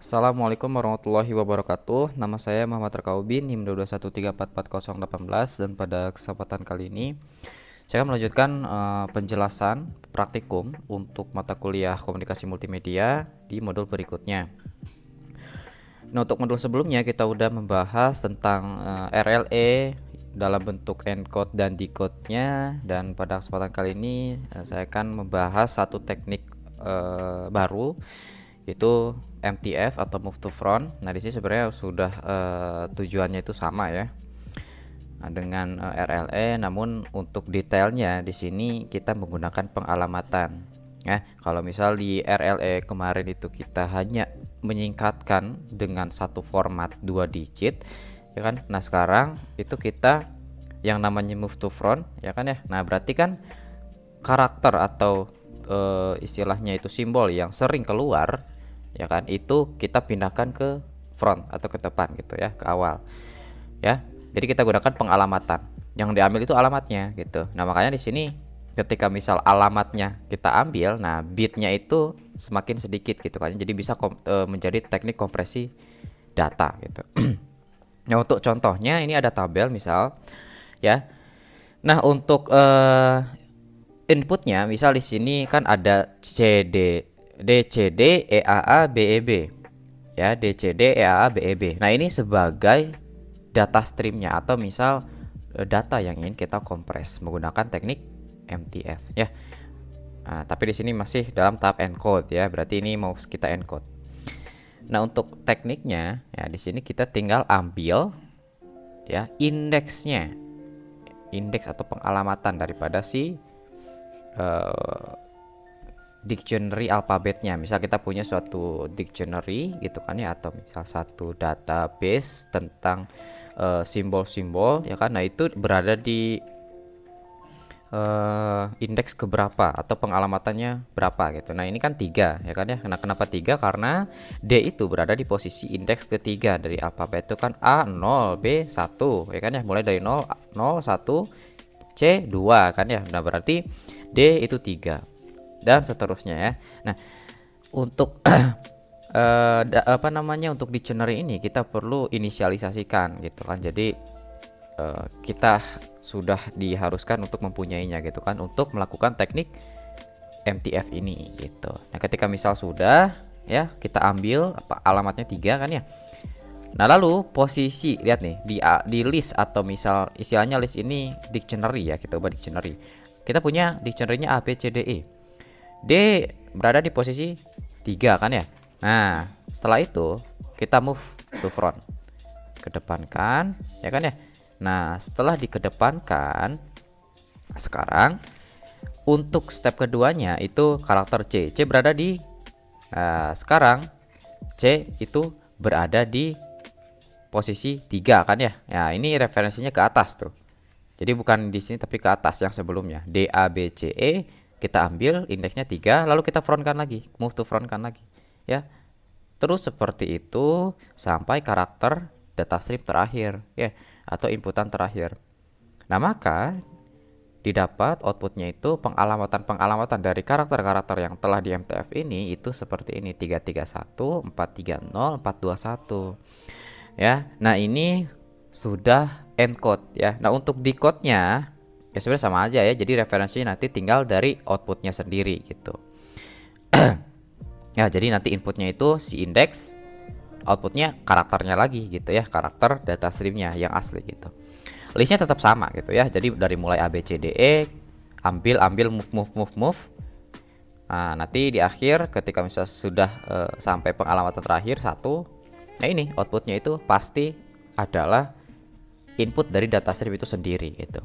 Assalamualaikum warahmatullahi wabarakatuh. Nama saya Muhammad Rakaubin, NIM 213444018, dan pada kesempatan kali ini saya akan melanjutkan penjelasan praktikum untuk mata kuliah komunikasi multimedia di modul berikutnya. Nah, untuk modul sebelumnya kita udah membahas tentang RLE dalam bentuk encode dan decode-nya, dan pada kesempatan kali ini saya akan membahas satu teknik baru, yaitu MTF atau move to front. Nah, di sini sebenarnya sudah tujuannya itu sama ya, dengan RLE, namun untuk detailnya di sini kita menggunakan pengalamatan. Ya, kalau misal di RLE kemarin itu kita hanya menyingkatkan dengan satu format 2 digit, ya kan? Nah, sekarang itu kita yang namanya move to front, ya kan ya. Nah, berarti kan karakter atau istilahnya itu simbol yang sering keluar, ya kan, itu kita pindahkan ke front atau ke depan gitu ya, ke awal ya. Jadi kita gunakan pengalamatan, yang diambil itu alamatnya gitu. Nah, makanya di sini ketika misal alamatnya kita ambil, nah bitnya itu semakin sedikit gitu kan, jadi bisa menjadi teknik kompresi data gitu. Nah, untuk contohnya ini ada tabel misal ya. Nah, untuk inputnya misal di sini kan ada CD, DCD, EAA, BEB ya, DCD, EAA, BEB. Nah, ini sebagai data streamnya atau misal data yang ingin kita kompres menggunakan teknik MTF ya. Nah, tapi di sini masih dalam tahap encode ya, berarti ini mau kita encode. Nah, untuk tekniknya ya, di sini kita tinggal ambil ya indeksnya, indeks atau pengalamatan daripada si dictionary alfabetnya. Misal kita punya suatu dictionary gitu kan ya, atau misal satu database tentang simbol-simbol ya kan. Nah, itu berada di indeks keberapa atau pengalamatannya berapa gitu. Nah, ini kan 3 ya kan ya. Nah, kenapa 3? Karena D itu berada di posisi indeks ketiga dari alfabet itu kan, A 0, B 1 ya kan ya, mulai dari 0 0 1, C 2 kan ya. Nah, berarti D itu 3 dan seterusnya ya. Nah, untuk apa namanya, untuk dictionary ini kita perlu inisialisasikan gitu kan. Jadi kita sudah diharuskan untuk mempunyainya gitu kan, untuk melakukan teknik MTF ini gitu. Nah, ketika misal sudah ya, kita ambil alamatnya 3 kan ya. Nah, lalu posisi, lihat nih di list atau misal istilahnya list ini dictionary ya, kita ubah dictionary. Kita punya dictionary-nya A B C D E. D berada di posisi 3 kan ya. Nah, setelah itu kita move to front, kedepankan ya kan ya. Nah, setelah dikedepankan, sekarang untuk step keduanya itu karakter C. C berada di sekarang C itu berada di posisi 3 kan ya. Ya, ini referensinya ke atas tuh. Jadi bukan di sini tapi ke atas yang sebelumnya. D A B C E kita ambil indeksnya 3, lalu kita frontkan lagi, move to frontkan lagi ya. Terus seperti itu sampai karakter data stream terakhir ya, atau inputan terakhir. Nah, maka didapat outputnya itu pengalamatan dari karakter-karakter yang telah di MTF ini itu seperti ini, 331, 430, 421 ya. Nah, ini sudah encode ya. Nah, untuk decode-nya ya sebenarnya sama aja ya, jadi referensinya nanti tinggal dari outputnya sendiri gitu. Ya, jadi nanti inputnya itu si indeks, outputnya karakternya lagi gitu ya, karakter data streamnya yang asli gitu. Listnya tetap sama gitu ya, jadi dari mulai A B C D E ambil move. Nah, nanti di akhir ketika misalnya sudah sampai pengalamatan terakhir 1, nah ini outputnya itu pasti adalah input dari data stream itu sendiri gitu.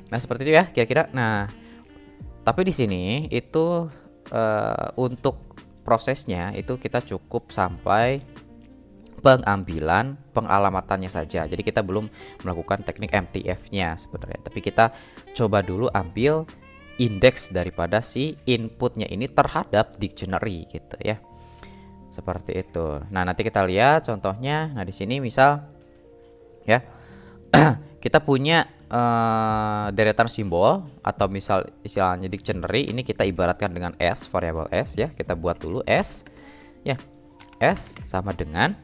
Nah, seperti itu ya kira-kira. Nah, tapi di sini itu untuk prosesnya itu kita cukup sampai pengambilan pengalamatannya saja. Jadi kita belum melakukan teknik MTF-nya sebenarnya, tapi kita coba dulu ambil indeks daripada si inputnya ini terhadap dictionary gitu ya. Seperti itu. Nah, nanti kita lihat contohnya. Nah, di sini misal ya kita punya deretan simbol atau misal istilahnya dictionary, ini kita ibaratkan dengan S, variabel S ya. Kita buat dulu S ya. S sama dengan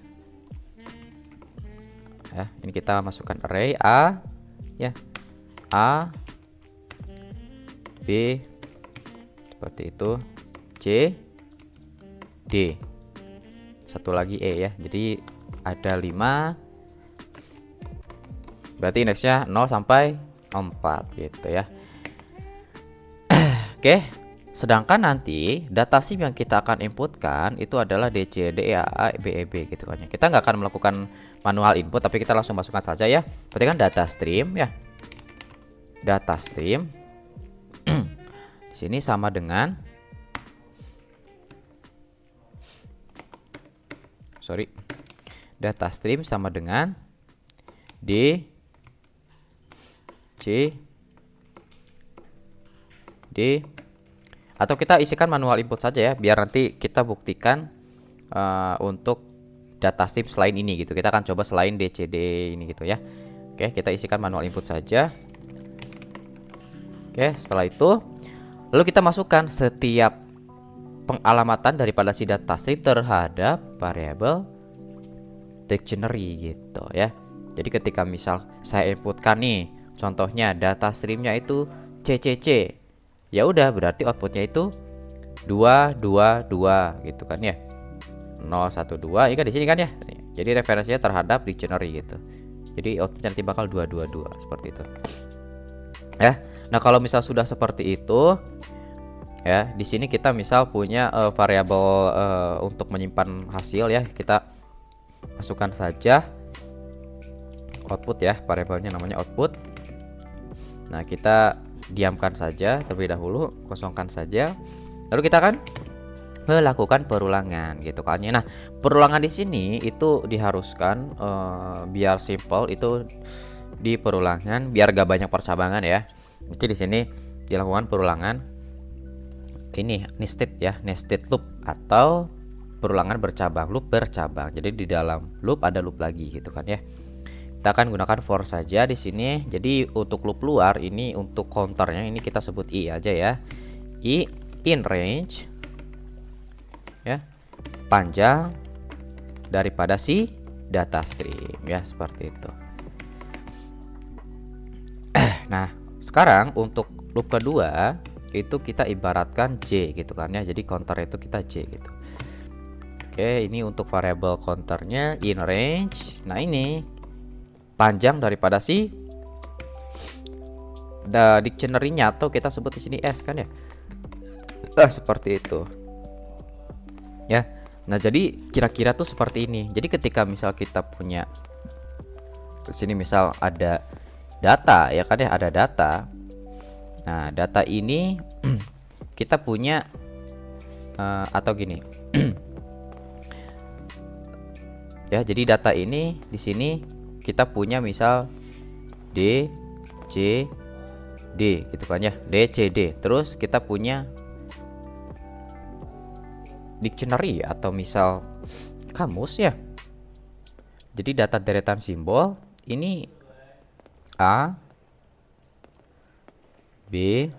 ya, ini kita masukkan array A ya, A B seperti itu, C D, satu lagi E ya. Jadi ada 5, berarti indeksnya 0 sampai 4 gitu ya. Oke, sedangkan nanti data sim yang kita akan inputkan itu adalah DC, DE, AA, BEB gitu kan ya. Kita nggak akan melakukan manual input, tapi kita langsung masukkan saja ya. Berarti kan data stream ya, data stream di sini sama dengan data stream sama dengan D C D, atau kita isikan manual input saja ya, biar nanti kita buktikan untuk data stream selain ini gitu. Kita akan coba selain DCD ini gitu ya. Oke, kita isikan manual input saja. Oke, setelah itu lalu kita masukkan setiap pengalamatan daripada si data stream terhadap variabel dictionary gitu ya. Jadi ketika misal saya inputkan nih, contohnya data streamnya itu CCC, ya udah berarti outputnya itu 222 gitu kan ya, 012 ini kan di sini kan ya. Jadi referensinya terhadap dictionary gitu. Jadi outputnya nanti bakal 222 seperti itu ya. Nah kalau misal sudah seperti itu ya, di sini kita misal punya variabel untuk menyimpan hasil ya, kita masukkan saja output ya, variabelnya namanya output. Nah kita diamkan saja terlebih dahulu, kosongkan saja, lalu kita akan melakukan perulangan gitu kan ya. Nah perulangan di sini itu diharuskan biar simple itu di perulangan, biar gak banyak percabangan ya. Jadi di sini dilakukan perulangan ini nested ya, nested loop atau perulangan bercabang, loop bercabang. Jadi di dalam loop ada loop lagi gitu kan ya. Kita akan gunakan for saja di sini. Jadi untuk loop luar ini, untuk counternya ini kita sebut i aja ya. I in range ya, panjang daripada si data stream ya, seperti itu. Nah sekarang untuk loop kedua itu kita ibaratkan J gitu kan ya. Jadi counter itu kita J gitu. Oke, ini untuk variabel counternya in range. Nah ini panjang daripada si dictionary-nya, atau kita sebut di sini S kan ya. Seperti itu ya. Nah jadi kira-kira tuh seperti ini. Jadi ketika misal kita punya di sini misal ada data ya kan ya, ada data. Nah data ini kita punya atau gini ya, jadi data ini di sini kita punya misal D C D gitu kan ya, D C D. Terus kita punya dictionary atau misal kamus ya. Jadi data deretan simbol ini A B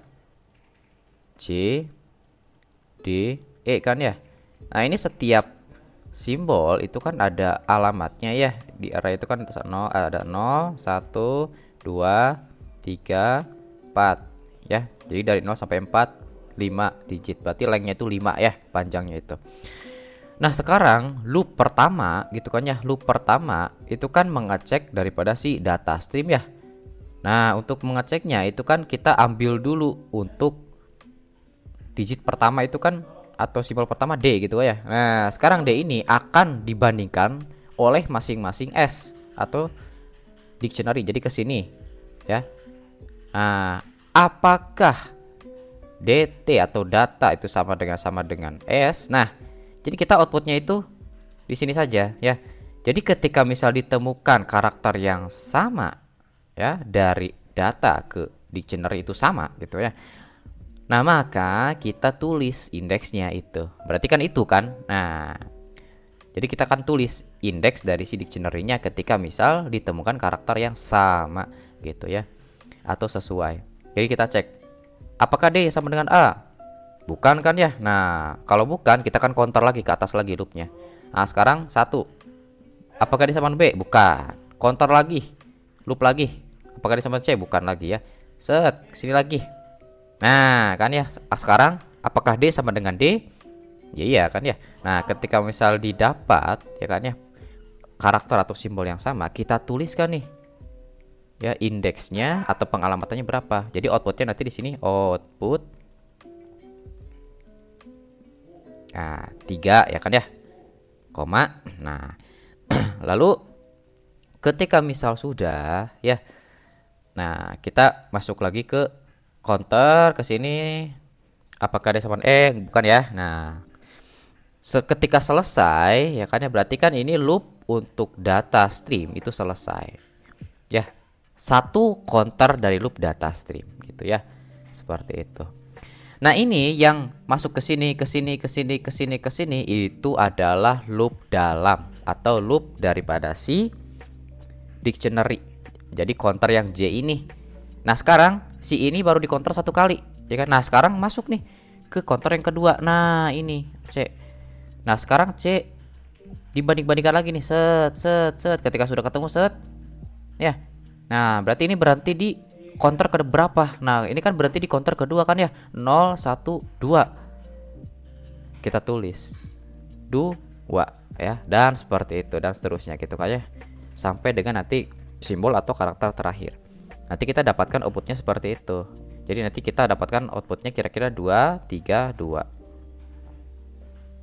C D E kan ya. Nah ini setiap simbol itu kan ada alamatnya ya. Di array itu kan ada 0 1 2 3 4 ya. Jadi dari 0 sampai 4 5 digit, berarti lengthnya itu 5 ya, panjangnya itu. Nah sekarang loop pertama gitu kan ya, loop pertama itu kan mengecek daripada si data stream ya. Nah untuk mengeceknya itu kan kita ambil dulu untuk digit pertama itu kan, atau simbol pertama D gitu ya. Nah sekarang D ini akan dibandingkan oleh masing-masing S atau dictionary. Jadi ke sini ya. Nah apakah DT atau data itu sama dengan S? Nah jadi kita outputnya itu di sini saja ya. Jadi ketika misal ditemukan karakter yang sama ya, dari data ke dictionary itu sama gitu ya, nah maka kita tulis indeksnya itu. Berarti kan itu kan. Nah jadi kita akan tulis indeks dari si dictionary-nya ketika misal ditemukan karakter yang sama gitu ya, atau sesuai. Jadi kita cek apakah D sama dengan A? Bukan kan ya. Nah kalau bukan kita akan counter lagi ke atas lagi loopnya. Nah, sekarang 1. Apakah dia sama dengan B? Bukan. Counter lagi. Loop lagi. Apakah dia sama C? Bukan lagi ya. Set, sini lagi. Nah, kan ya. Sekarang apakah D sama dengan D? Ya iya kan ya. Nah, ketika misal didapat ya kan ya, karakter atau simbol yang sama, kita tuliskan nih ya indeksnya atau pengalamannya berapa. Jadi outputnya nanti di sini output 3 ya kan ya, koma. Nah lalu ketika misal sudah ya, nah kita masuk lagi ke counter ke sini. Apakah ada sama bukan ya. Nah ketika selesai ya kan ya, berarti kan ini loop untuk data stream itu selesai ya. Satu counter dari loop data stream gitu ya, seperti itu. Nah ini yang masuk ke sini ke sini ke sini ke sini ke sini itu adalah loop dalam atau loop daripada si dictionary. Jadi counter yang J ini. Nah sekarang si ini baru di counter 1 kali ya kan. Nah sekarang masuk nih ke counter yang kedua. Nah ini C. Nah sekarang C dibanding-bandingkan lagi nih, set set set. Ketika sudah ketemu set ya, nah berarti ini berhenti di counter ke berapa? Nah ini kan berarti di counter kedua kan ya, 0 1 2. Kita tulis 2 ya, dan seperti itu dan seterusnya gitu kan ya, sampai dengan nanti simbol atau karakter terakhir. Nanti kita dapatkan outputnya seperti itu. Jadi nanti kita dapatkan outputnya kira-kira 2 3 2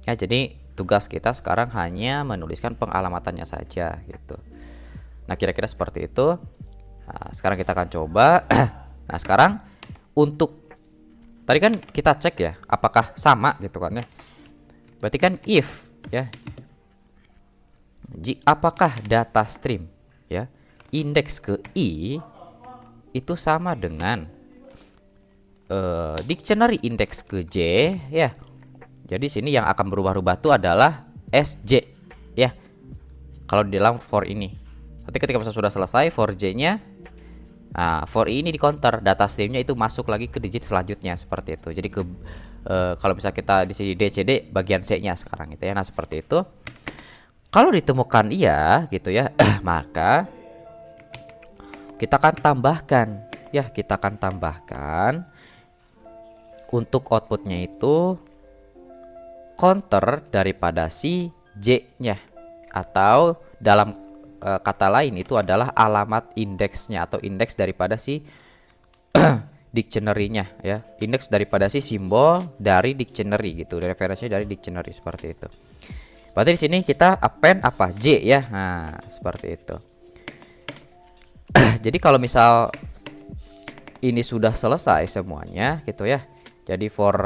ya. Jadi tugas kita sekarang hanya menuliskan pengalamannya saja gitu. Nah kira-kira seperti itu. Nah, sekarang kita akan coba. Nah sekarang untuk tadi kan kita cek ya apakah sama gitu kan ya. Berarti kan if ya, apakah data stream ya indeks ke I itu sama dengan dictionary indeks ke J ya. Jadi sini yang akan berubah-ubah itu adalah SJ ya, kalau di dalam for ini. Nanti ketika sudah selesai for J-nya, nah for I ini di counter, data streamnya itu masuk lagi ke digit selanjutnya seperti itu. Jadi ke kalau bisa kita di sini DCD bagian C-nya sekarang gitu ya. Nah seperti itu. Kalau ditemukan iya gitu ya, maka kita akan tambahkan ya, kita akan tambahkan untuk outputnya itu counter daripada si J-nya, atau dalam kata lain itu adalah alamat indeksnya atau indeks daripada si dictionary-nya ya, indeks daripada si simbol dari dictionary gitu, referensinya dari dictionary seperti itu. Berarti di sini kita append apa J ya. Nah, seperti itu. Jadi kalau misal ini sudah selesai semuanya gitu ya. Jadi for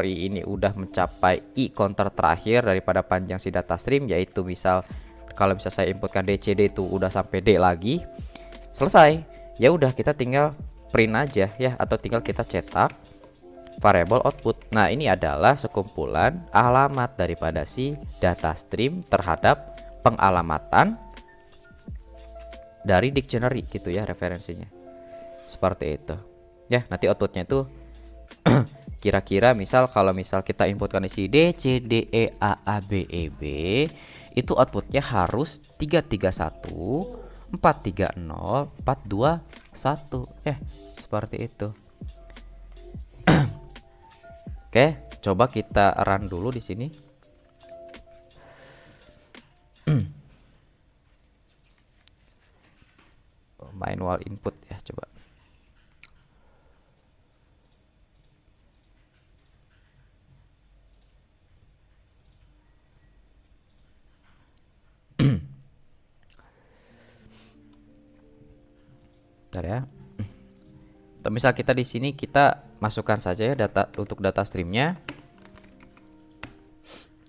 I ini udah mencapai I counter terakhir daripada panjang si data stream, yaitu misal kalau bisa saya inputkan DCD itu udah sampai D lagi. Selesai. Ya udah kita tinggal print aja ya, atau tinggal kita cetak variable output. Nah, ini adalah sekumpulan alamat daripada si data stream terhadap pengalamatan dari dictionary gitu ya, referensinya. Seperti itu. Ya, nanti outputnya itu kira-kira misal kalau misal kita inputkan isi D C D E A A B E B, itu outputnya harus 331 430 421 seperti itu. Oke, coba kita run dulu di sini. Manual input ya, coba. Bentar ya. Atau misal kita di sini kita masukkan saja ya data untuk data streamnya.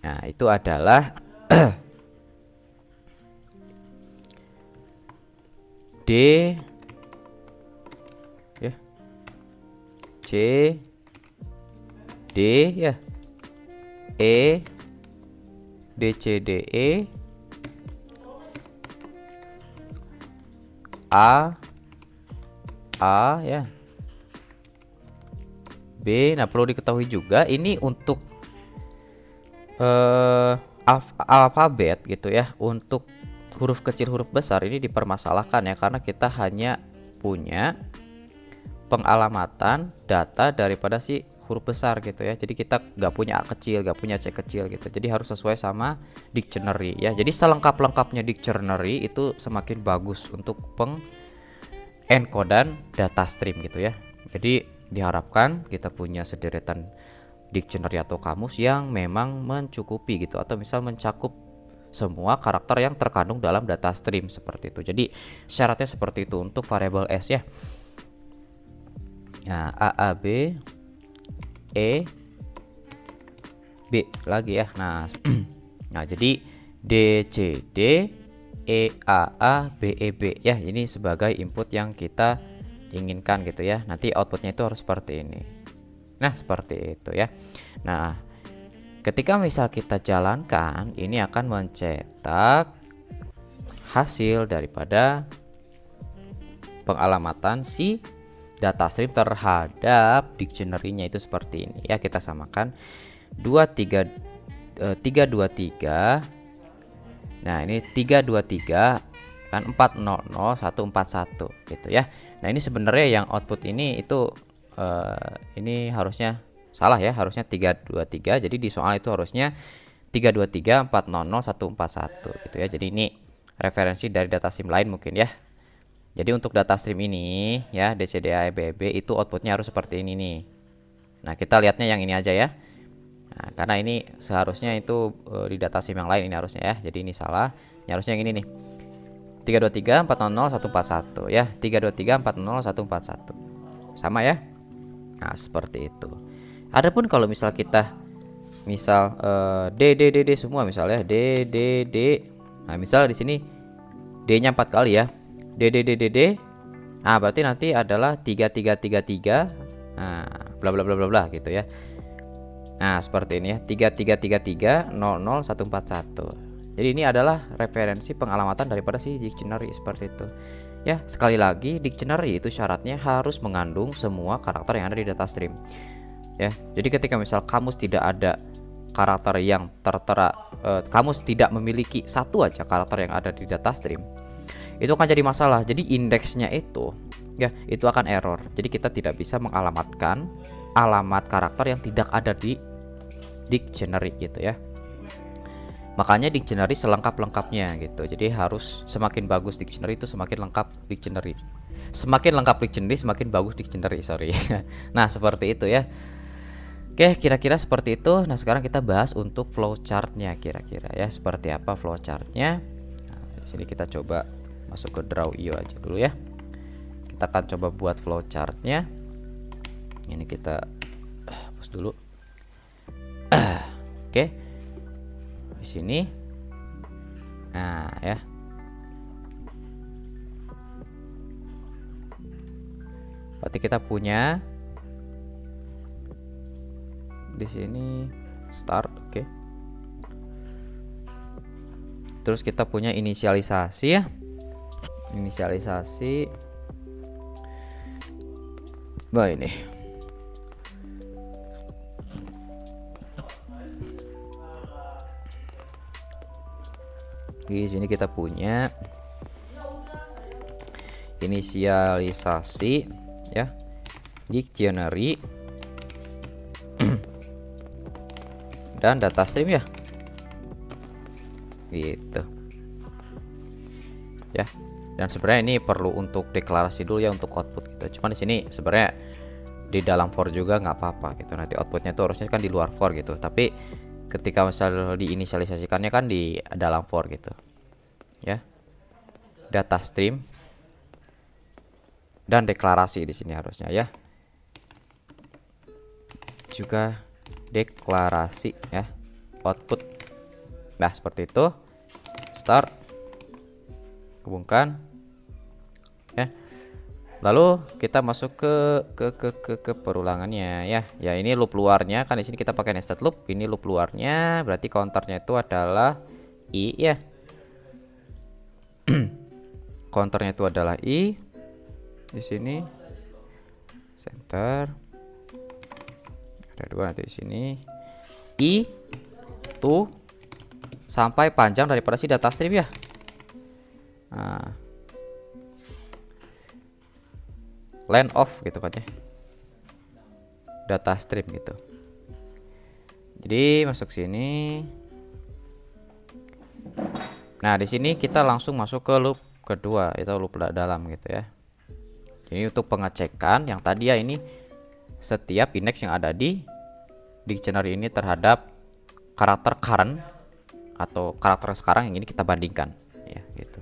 Nah, itu adalah D ya, C D ya, E D C D E, A ya, B. Nah perlu diketahui juga ini untuk alfabet gitu ya, untuk huruf kecil huruf besar ini dipermasalahkan ya, karena kita hanya punya pengalamatan data daripada si huruf besar gitu ya. Jadi kita nggak punya A kecil, nggak punya C kecil gitu. Jadi harus sesuai sama dictionary ya. Jadi selengkap-lengkapnya dictionary itu semakin bagus untuk pengencodan data stream gitu ya. Jadi diharapkan kita punya sederetan dictionary atau kamus yang memang mencukupi gitu, atau misal mencakup semua karakter yang terkandung dalam data stream seperti itu. Jadi syaratnya seperti itu untuk variabel S ya. Nah, A B E B lagi ya. Nah, nah jadi D C D E A B E B ya. Ini sebagai input yang kita inginkan gitu ya. Nanti outputnya itu harus seperti ini. Nah, seperti itu ya. Nah, ketika misal kita jalankan, ini akan mencetak hasil daripada pengalamatan si data stream terhadap dictionary-nya itu seperti ini ya. Kita samakan 323. Nah, ini 323 kan 400141 gitu ya. Nah, ini sebenarnya yang output ini itu ini harusnya salah ya, harusnya 323. Jadi di soal itu harusnya 323 400141 gitu ya. Jadi ini referensi dari data stream lain mungkin ya. Jadi untuk data stream ini ya, DCDAEBB itu outputnya harus seperti ini nih. Nah, kita lihatnya yang ini aja ya. Nah, karena ini seharusnya itu di data stream yang lain ini harusnya ya. Jadi ini salah. Ini harusnya yang ini nih. 323 400141 ya. 323 400141. Sama ya. Nah, seperti itu. Adapun kalau misal kita misal D semua misalnya D. Nah, misal di sini D-nya 4 kali ya. D. Nah, berarti nanti adalah 3333. Nah, bla bla bla bla bla gitu ya. Nah, seperti ini ya. 3333 00141. Jadi ini adalah referensi pengalamatan daripada si dictionary seperti itu. Ya, sekali lagi dictionary itu syaratnya harus mengandung semua karakter yang ada di data stream. Ya, jadi ketika misal kamus tidak ada karakter yang tertera, kamus tidak memiliki satu aja karakter yang ada di data stream, itu akan jadi masalah. Jadi indeksnya itu ya, itu akan error. Jadi kita tidak bisa mengalamatkan alamat karakter yang tidak ada di dictionary gitu ya. Makanya dictionary selengkap-lengkapnya gitu. Jadi harus semakin bagus dictionary itu semakin lengkap dictionary. Semakin lengkap dictionary semakin bagus dictionary, sorry. Nah, seperti itu ya. Oke, kira-kira seperti itu. Nah, sekarang kita bahas untuk flowchartnya kira-kira ya. Seperti apa flowchartnya? Nah, di sini kita coba masuk ke Draw.io aja dulu ya. Kita akan coba buat flowchartnya. Ini kita hapus dulu. Oke. Di sini. Nah, ya. Berarti kita punya di sini start, oke. Terus kita punya inisialisasi ya. Inisialisasi. Bah, ini. Di sini kita punya inisialisasi ya, dictionary dan data stream ya, gitu ya. Dan sebenarnya ini perlu untuk deklarasi dulu ya untuk output gitu. Cuman di sini sebenarnya di dalam for juga nggak apa-apa gitu. Nanti outputnya itu harusnya kan di luar for gitu. Tapi ketika misal diinisialisasikannya kan di dalam for gitu ya. Data stream dan deklarasi di sini harusnya ya, juga deklarasi ya, output. Nah, seperti itu. Start, hubungkan ya. Lalu kita masuk ke perulangannya ya. Ya, ini loop luarnya kan di sini kita pakai nested loop. Ini loop luarnya berarti counternya itu adalah i ya. Counternya itu adalah i. Di sini center. Ada dua nanti di sini. I to sampai panjang daripada si data stream ya. Nah, line of gitu kan ya, data stream gitu. Jadi masuk sini. Nah, di sini kita langsung masuk ke loop kedua, itu loop dalam gitu ya. Jadi untuk pengecekan yang tadi ya, ini setiap indeks yang ada di dictionary ini terhadap karakter current atau karakter sekarang yang ini kita bandingkan ya gitu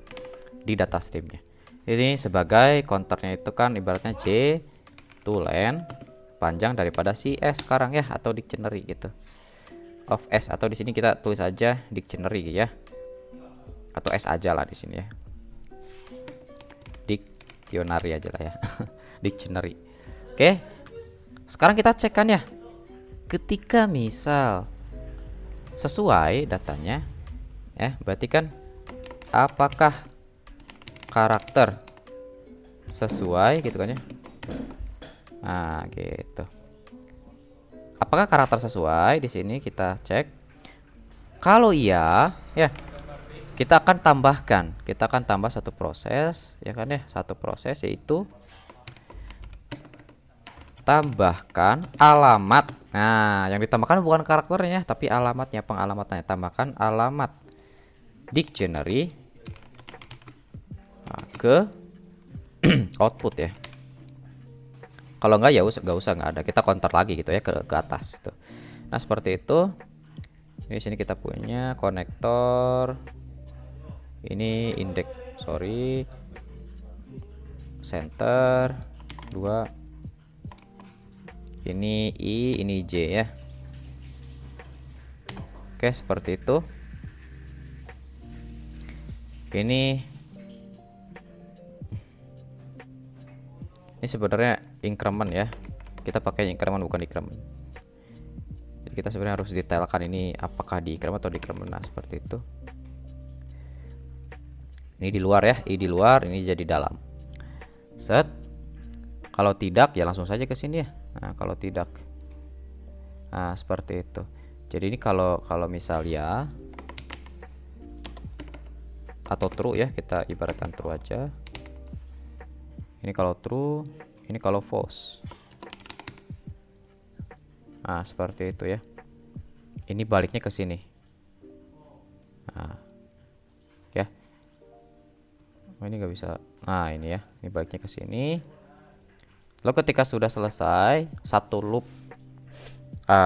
di data streamnya. Ini sebagai counternya itu kan ibaratnya J to len panjang daripada si S sekarang ya, atau dictionary gitu of S, atau di sini kita tulis aja dictionary ya, atau S aja lah di sini ya, dictionary aja lah ya. Dictionary. Oke, sekarang kita cek kan ya, ketika misal sesuai datanya ya, berarti kan apakah karakter sesuai gitu kan ya. Nah gitu, apakah karakter sesuai? Di sini kita cek. Kalau iya ya, kita akan tambah satu proses ya kan ya, satu proses yaitu tambahkan alamat. Nah, yang ditambahkan bukan karakternya tapi alamatnya, pengalamatnya. Tambahkan alamat dictionary ke output ya. Kalau enggak ya nggak ada, kita counter lagi gitu ya ke atas tuh. Nah seperti itu. Di sini kita punya konektor, ini indeks, center 2, ini I, ini J ya. Oke, seperti itu. Ini sebenarnya increment ya, kita pakai increment bukan decrement. Jadi kita sebenarnya harus detailkan ini apakah di increment atau decrement. Nah seperti itu. Ini di luar ya, I di luar, ini jadi dalam. Set. Kalau tidak ya langsung saja ke sini ya. Nah kalau tidak, nah seperti itu. Jadi ini kalau misal ya atau true ya, kita ibaratkan true aja. Ini kalau true, ini kalau false. Nah seperti itu ya. Ini baliknya ke sini. Nah ya, oh, ini nggak bisa. Nah ini ya, ini baliknya ke sini. Lalu ketika sudah selesai satu loop,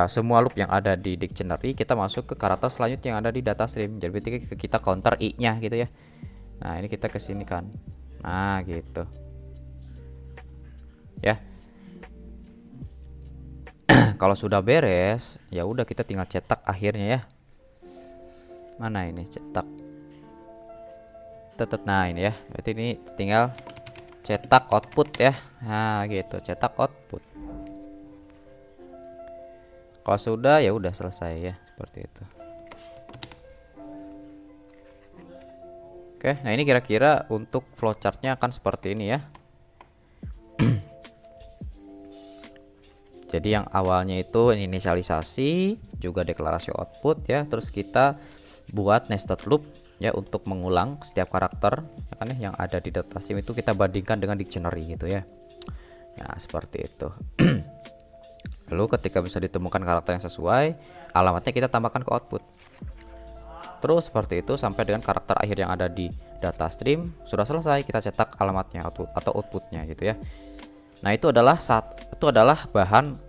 semua loop yang ada di dictionary, kita masuk ke karakter selanjutnya yang ada di data stream. Jadi kita counter i-nya gitu ya. Nah ini kita ke sini kan. Nah gitu ya. Kalau sudah beres ya udah, kita tinggal cetak akhirnya ya. Mana ini cetak? Nah ini ya, berarti ini tinggal cetak output ya. Nah gitu, cetak output. Kalau sudah ya udah selesai ya, seperti itu. Oke, nah ini kira-kira untuk flowchartnya akan seperti ini ya. Jadi yang awalnya itu inisialisasi, juga deklarasi output ya, terus kita buat nested loop ya untuk mengulang setiap karakter ya kan ya, yang ada di data stream itu kita bandingkan dengan dictionary gitu ya. Nah seperti itu. Lalu ketika bisa ditemukan karakter yang sesuai, alamatnya kita tambahkan ke output. Terus seperti itu sampai dengan karakter akhir yang ada di data stream sudah selesai, kita cetak alamatnya atau outputnya gitu ya. Nah itu adalah bahan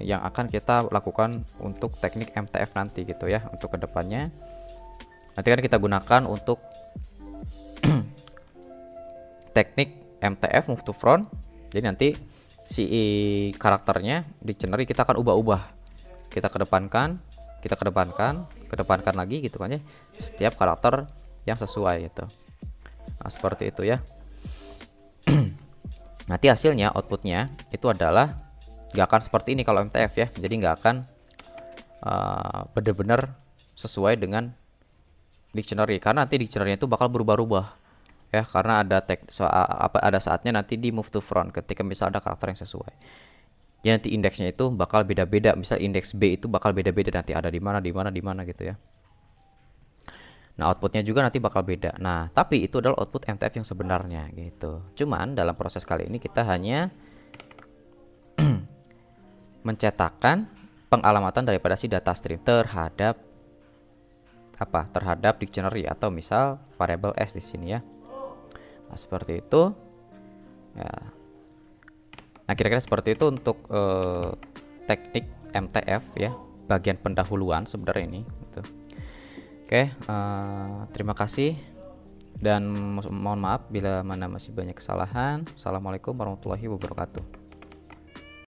yang akan kita lakukan untuk teknik MTF nanti gitu ya, untuk kedepannya. Nanti kan kita gunakan untuk teknik MTF move to front. Jadi nanti si karakternya dictionary kita akan ubah-ubah, kita kedepankan lagi gitu kan ya, setiap karakter yang sesuai gitu. Nah seperti itu ya. Nanti hasilnya, outputnya itu adalah nggak akan seperti ini kalau MTF ya. Jadi nggak akan benar-benar sesuai dengan dictionary, karena nanti dictionary itu bakal berubah-ubah ya, karena ada saatnya nanti di move to front ketika misal ada karakter yang sesuai ya, nanti indeksnya itu bakal beda-beda. Misal indeks B itu bakal beda-beda nanti ada di mana gitu ya. Nah, outputnya juga nanti bakal beda. Nah, tapi itu adalah output MTF yang sebenarnya gitu. Cuman dalam proses kali ini kita hanya mencetakkan pengalamatan daripada si data stream terhadap apa? Terhadap dictionary atau misal variable s di sini ya. Nah, seperti itu. Ya. Nah, kira-kira seperti itu untuk teknik MTF ya, bagian pendahuluan sebenarnya ini gitu. Oke, terima kasih dan mohon maaf bila mana masih banyak kesalahan. Assalamualaikum warahmatullahi wabarakatuh.